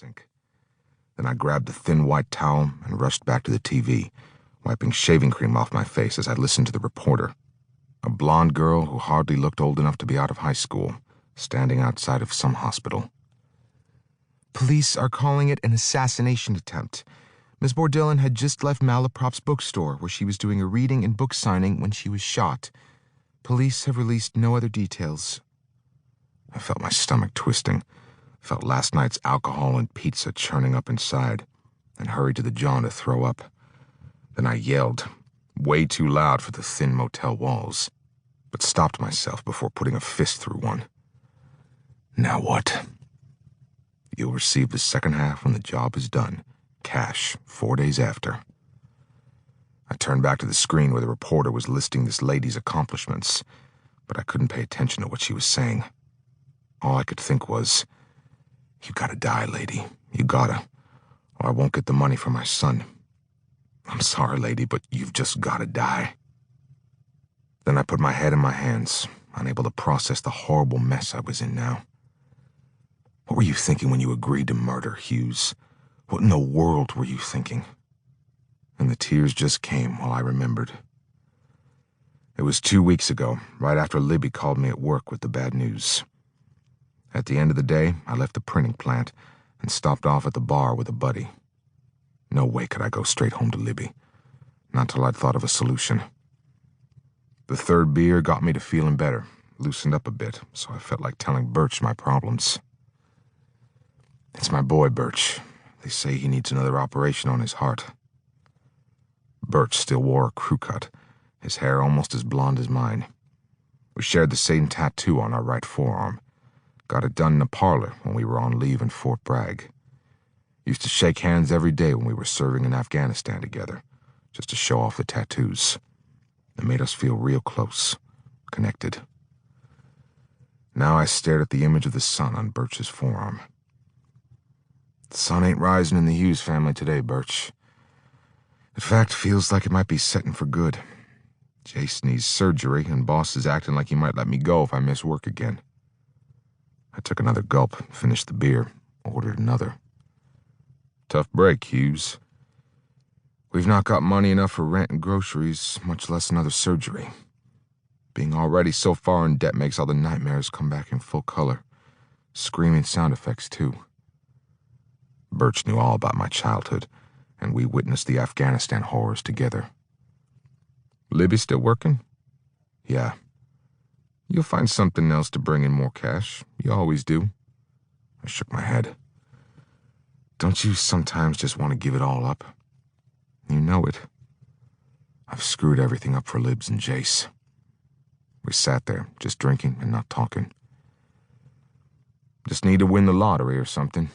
sink. Then I grabbed a thin white towel and rushed back to the TV, wiping shaving cream off my face as I listened to the reporter. A blonde girl who hardly looked old enough to be out of high school, standing outside of some hospital. Police are calling it an assassination attempt. Miss Bourdillon had just left Malaprop's bookstore, where she was doing a reading and book signing when she was shot. Police have released no other details. I felt my stomach twisting, felt last night's alcohol and pizza churning up inside, and hurried to the John to throw up. Then I yelled, way too loud for the thin motel walls, but stopped myself before putting a fist through one. Now what? You'll receive the second half when the job is done. Cash, 4 days after. I turned back to the screen where the reporter was listing this lady's accomplishments, but I couldn't pay attention to what she was saying. All I could think was, you gotta die, lady. You gotta, or I won't get the money for my son. I'm sorry, lady, but you've just gotta die. Then I put my head in my hands, unable to process the horrible mess I was in now. What were you thinking when you agreed to murder Hughes? What in the world were you thinking? And the tears just came while I remembered. It was 2 weeks ago, right after Libby called me at work with the bad news. At the end of the day, I left the printing plant and stopped off at the bar with a buddy. No way could I go straight home to Libby, not till I'd thought of a solution. The third beer got me to feeling better, loosened up a bit, so I felt like telling Birch my problems. It's my boy, Birch. They say he needs another operation on his heart. Birch still wore a crew cut, his hair almost as blonde as mine. We shared the same tattoo on our right forearm. Got it done in a parlor when we were on leave in Fort Bragg. Used to shake hands every day when we were serving in Afghanistan together, just to show off the tattoos. It made us feel real close, connected. Now I stared at the image of the sun on Birch's forearm. The sun ain't rising in the Hughes family today, Birch. In fact, feels like it might be setting for good. Jace needs surgery, and boss is acting like he might let me go if I miss work again. I took another gulp, finished the beer, ordered another. Tough break, Hughes. We've not got money enough for rent and groceries, much less another surgery. Being already so far in debt makes all the nightmares come back in full color. Screaming sound effects, too. Birch knew all about my childhood, and we witnessed the Afghanistan horrors together. Libby still working? Yeah. You'll find something else to bring in more cash. You always do. I shook my head. Don't you sometimes just want to give it all up? You know it. I've screwed everything up for Libs and Jace. We sat there, just drinking and not talking. Just need to win the lottery or something,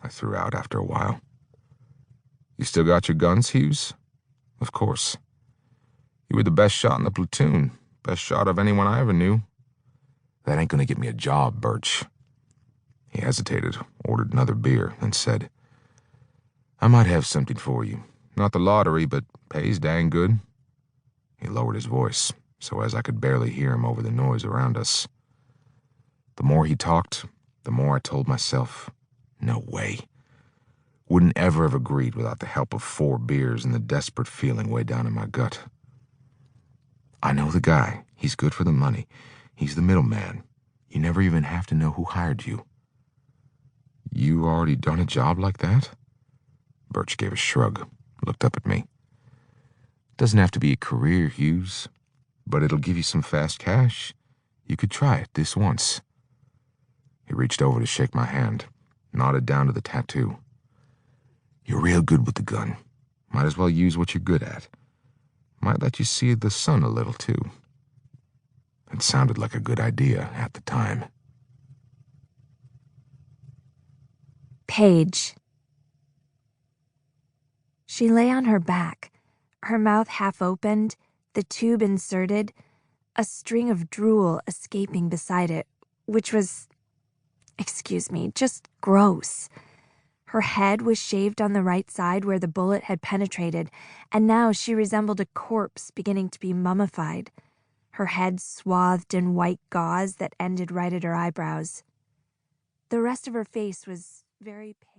I threw out after a while. You still got your guns, Hughes? Of course. You were the best shot in the platoon, best shot of anyone I ever knew. That ain't gonna get me a job, Birch. He hesitated, ordered another beer, and said, I might have something for you. Not the lottery, but pays dang good. He lowered his voice, so as I could barely hear him over the noise around us. The more he talked, the more I told myself, no way. Wouldn't ever have agreed without the help of 4 beers and the desperate feeling way down in my gut. I know the guy. He's good for the money. He's the middleman. You never even have to know who hired you. You already done a job like that? Birch gave a shrug, looked up at me. Doesn't have to be a career, Hughes, but it'll give you some fast cash. You could try it this once. He reached over to shake my hand, nodded down to the tattoo. You're real good with the gun. Might as well use what you're good at. Might let you see the sun a little, too. It sounded like a good idea at the time. Paige. She lay on her back, her mouth half opened, the tube inserted, a string of drool escaping beside it, which was, just gross. Her head was shaved on the right side where the bullet had penetrated, and now she resembled a corpse beginning to be mummified, her head swathed in white gauze that ended right at her eyebrows. The rest of her face was very pale.